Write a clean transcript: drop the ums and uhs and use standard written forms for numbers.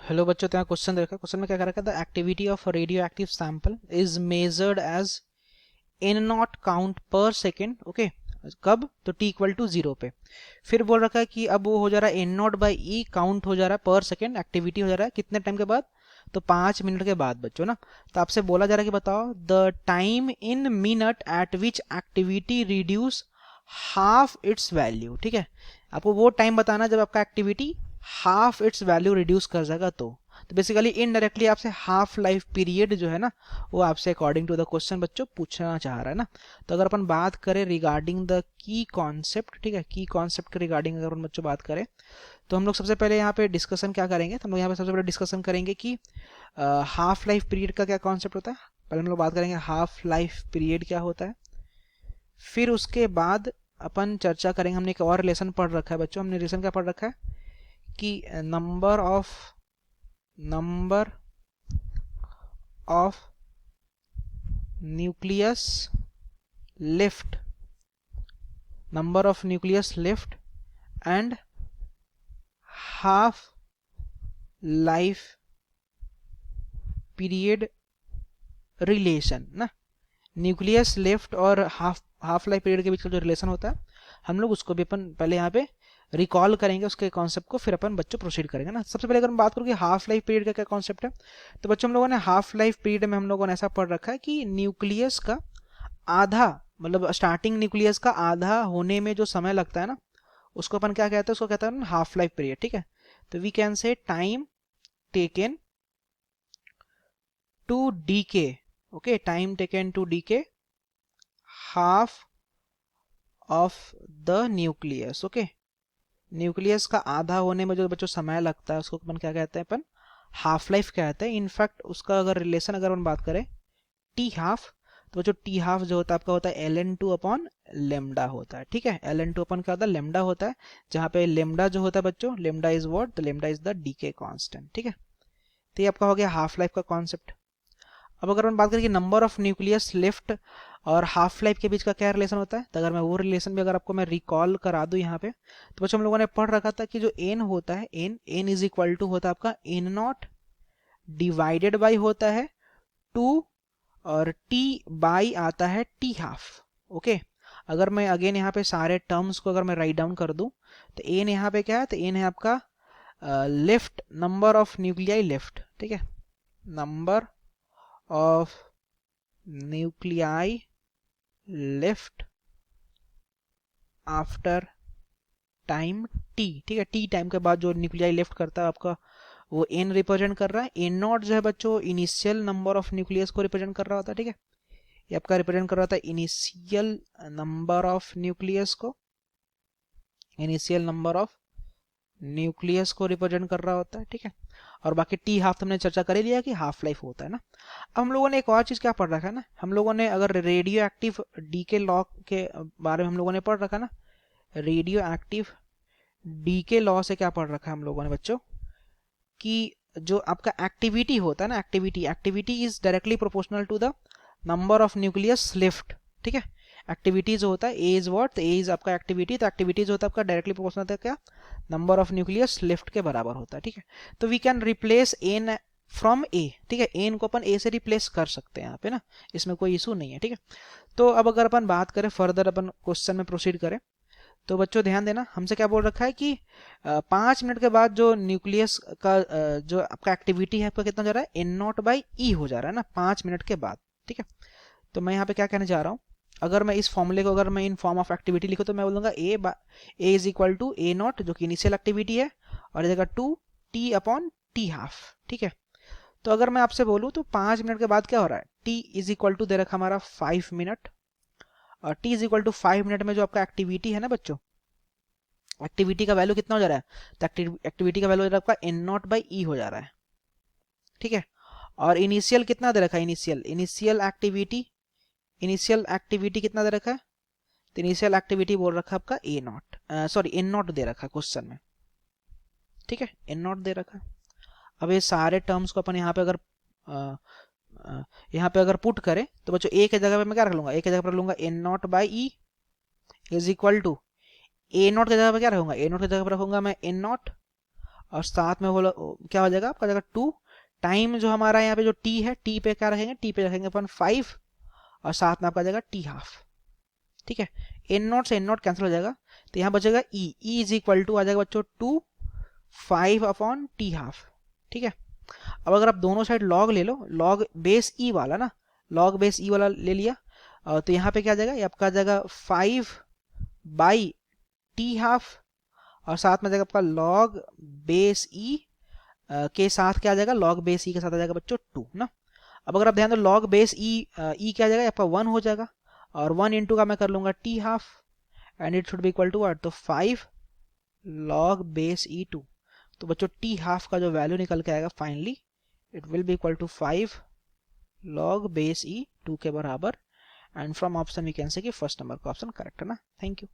Hello बच्चों, तो यहाँ क्वेश्चन देखा। क्वेश्चन में क्या कर रखा था? Activity of radioactive sample is measured as an naught count per second. Okay, कब? तो टी इक्वल टू 0 पे। फिर बोल रखा है कि अब वो हो जा रहा है N naught by e count हो जा रहा है पर सेकेंड। एक्टिविटी हो जा रहा है कितने टाइम के बाद? तो 5 मिनट के बाद बच्चों ना। तो आपसे बोला जा रहा है कि बताओ the time in minute eight which activity reduce half it's value. ठीक है, आपको वो टाइम बताना जब आपका activity half it's value reduce कर जाएगा। तो बेसिकली इनडायरेक्टली आपसे हाफ लाइफ पीरियड जो है ना, वो आपसे अकॉर्डिंग टू द क्वेश्चन बच्चों पूछना चाह रहा है ना। तो अगर अपन बात करें रिगार्डिंग द की कॉन्सेप्ट, ठीक है, की कॉन्सेप्ट के रिगार्डिंग अगर अपन बच्चों बात करें तो हम लोग सबसे पहले यहाँ पे डिस्कशन क्या करेंगे, तो हम लोग यहाँ पे सबसे पहले डिस्कशन करेंगे कि हाफ लाइफ पीरियड का क्या कॉन्सेप्ट होता है। पहले हम लोग बात करेंगे हाफ लाइफ पीरियड क्या होता है। फिर उसके बाद अपन चर्चा करेंगे, हमने एक और रिलेशन पढ़ रखा है बच्चों। हमने रिलेशन क्या पढ़ रखा है कि number of nucleus lift, number of nucleus lift and half life period relation ना। न्यूक्लियस लिफ्ट और हाफ लाइफ पीरियड के बीच का जो रिलेशन होता है, हम लोग उसको भी अपन पहले यहाँ पे रिकॉल करेंगे उसके कॉन्सेप्ट को, फिर अपन बच्चों प्रोसीड करेंगे ना। सबसे पहले अगर हम बात करूँ कि हाफ लाइफ पीरियड का क्या कॉन्सेप्ट है, तो बच्चों हम लोगों ने हाफ लाइफ पीरियड में हम लोगों ने ऐसा पढ़ रखा है कि न्यूक्लियस का आधा, मतलब स्टार्टिंग न्यूक्लियस का आधा होने में जो समय लगता है ना, उसको अपन क्या कहते हैं? उसको कहते हैं हाफ लाइफ पीरियड। ठीक है, तो we can say time taken to decay. Okay, time taken to decay half of the nucleus. Okay, nucleus का आधा होने में जो बच्चों समय लगता है उसको अपन क्या कहते हैं? अपन हाफ लाइफ कहते हैं। इनफैक्ट उसका अगर रिलेशन अगर हम बात करें टी हाफ, तो बच्चों टी हाफ जो होता है आपका होता है ln2 अपॉन लेमडा होता है। ठीक है, ln2 अपन क्या होता है? लेमडा होता है, जहाँ पे लेमडा जो होता है बच्चों, लेमडा इज व्हाट? तो lambda is the decay constant. ठीक है, तो ये आपका हो गया हाफ लाइफ का कॉन्सेप्ट। अब अगर हम बात करें कि नंबर ऑफ न्यूक्लियस लिफ्ट और हाफ लाइफ के बीच का क्या रिलेशन होता है, तो अगर मैं वो रिलेशन भी अगर आपको मैं रिकॉल करा दूं यहाँ पे, तो बच्चों हम लोगों ने पढ़ रखा था कि जो एन होता है, एन इज इक्वल टू होता है आपका एन नॉट डिवाइडेड बाई होता है 2 और टी बाई आता है टी हाफ। ओके, अगर मैं अगेन यहाँ पे सारे टर्म्स को अगर मैं राइट डाउन कर दूं, तो एन यहाँ पे क्या है? तो एन है आपका lift, number of nuclei lift. ठीक है, number of nuclei lift after time T. ठीक है, टी टाइम के बाद जो न्यूक्लियाई लिफ्ट करता है आपका, वो एन रिप्रेजेंट कर रहा है। एन नॉट जो है बच्चों इनिशियल नंबर ऑफ न्यूक्लियस को रिप्रेजेंट कर रहा होता है। ठीक है, ये आपका रिप्रेजेंट कर रहा था इनिशियल नंबर ऑफ न्यूक्लियस को, इनिशियल नंबर ऑफ न्यूक्लियस को रिप्रेजेंट कर रहा होता है। ठीक है, और बाकी टी हाफ हमने चर्चा कर ही लिया कि हाफ लाइफ होता है ना। अब हम लोगों ने एक और चीज क्या पढ़ रखा है ना, हम लोगों ने अगर रेडियो एक्टिव डीके लॉ के बारे में हम लोगों ने पढ़ रखा ना, रेडियो एक्टिव डीके लॉ से क्या पढ़ रखा है हम लोगों ने बच्चों, कि जो आपका एक्टिविटी होता है ना, activity is directly proportional to the number of nucleus left. ठीक है, एक्टिविटी जो होता है A is what? A is आपका एक्टिविटी, तो एक्टिविटी जो होता है आपका डायरेक्टली प्रोपोर्शनल है क्या? नंबर ऑफ न्यूक्लियस लिफ्ट के बराबर होता है। ठीक है, तो we can replace N from A. ठीक है, एन को अपन ए से रिप्लेस कर सकते हैं यहाँ पे ना, इसमें कोई इशू नहीं है। ठीक है, तो अब अगर अपन बात करें फर्दर, अपन क्वेश्चन में प्रोसीड करें, तो बच्चों ध्यान देना, हमसे क्या बोल रखा है कि 5 मिनट के बाद जो न्यूक्लियस का जो आपका एक्टिविटी है आपका कितना जा रहा है? एन नॉट बाई ई हो जा रहा है ना, 5 मिनट के बाद। ठीक है, तो मैं यहाँ पे क्या कहने जा रहा हूँ, अगर मैं इस फॉर्मूले को अगर मैं इन फॉर्म ऑफ एक्टिविटी लिखूँ, तो मैं बोलूँगा A is equal to A naught जो कि इनिशियल एक्टिविटी है, और जगह 2 टी अपॉन टी हाफ। ठीक है, तो अगर मैं आपसे बोलूँ तो 5 मिनट के बाद क्या हो रहा है? टी इज इक्वल टू दे रखा हमारा 5 मिनट, और T is equal to 5 minute में जो आपका एक्टिविटी है ना बच्चों, एक्टिविटी का वैल्यू कितना हो जा रहा है? तो एक्टिविटी का वैल्यू हो जा रहा है आपका एन नॉट बाई ई हो जा रहा है। ठीक है, और इनिशियल कितना दे रखा है? इनिशियल एक्टिविटी कितना दे रखा है? तो इनिशियल एक्टिविटी बोल रखा है आपका A naught, sorry N naught दे रखा है क्वेश्चन में। ठीक है, एन नॉट दे रखा है। अब ये सारे टर्म्स को अपन यहाँ पे अगर यहाँ पे अगर पुट करें, तो बच्चों ए के जगह पे मैं क्या रख लूंगा? ए के जगह पर लूंगा N naught by e is equal to A naught की जगह पे क्या रखूंगा? ए नॉट की जगह पर रखूंगा मैं एन नॉट, और साथ में बोला क्या हो जाएगा आपका, जाएगा 2 टाइम जो हमारा यहाँ पे जो t है, t पे क्या रखेंगे, t पे रखेंगे अपन 5 और साथ में आपका जाएगा t हाफ। ठीक है, n नॉट से n नॉट कैंसिल हो जाएगा, तो यहाँ बचेगा e इज इक्वल टू आ जाएगा बच्चों 2 5 अपॉन t हाफ। ठीक है, अब अगर आप दोनों साइड लॉग ले लो, लॉग बेस ई वाला ना, लॉग बेस ई वाला ले लिया, तो यहाँ पे क्या आ जाएगा, ये आपका आ जाएगा 5 बाई टी हाफ और साथ में आ जाएगा आपका लॉग बेस ई के साथ क्या आ जाएगा, लॉग बेस ई के साथ आ जाएगा बच्चों 2 ना। अब अगर आप ध्यान दो लॉग बेस ई क्या आ जाएगा आपका 1 हो जाएगा और 1 इंटू का मैं कर लूंगा T half and it should be equal to what, तो 5 लॉग बेस ई 2। तो बच्चों टी हाफ का जो वैल्यू निकल के आएगा finally it will be equal to 5 log base E 2 के बराबर। And from option we can say कि फर्स्ट नंबर का ऑप्शन करेक्ट है ना। Thank you.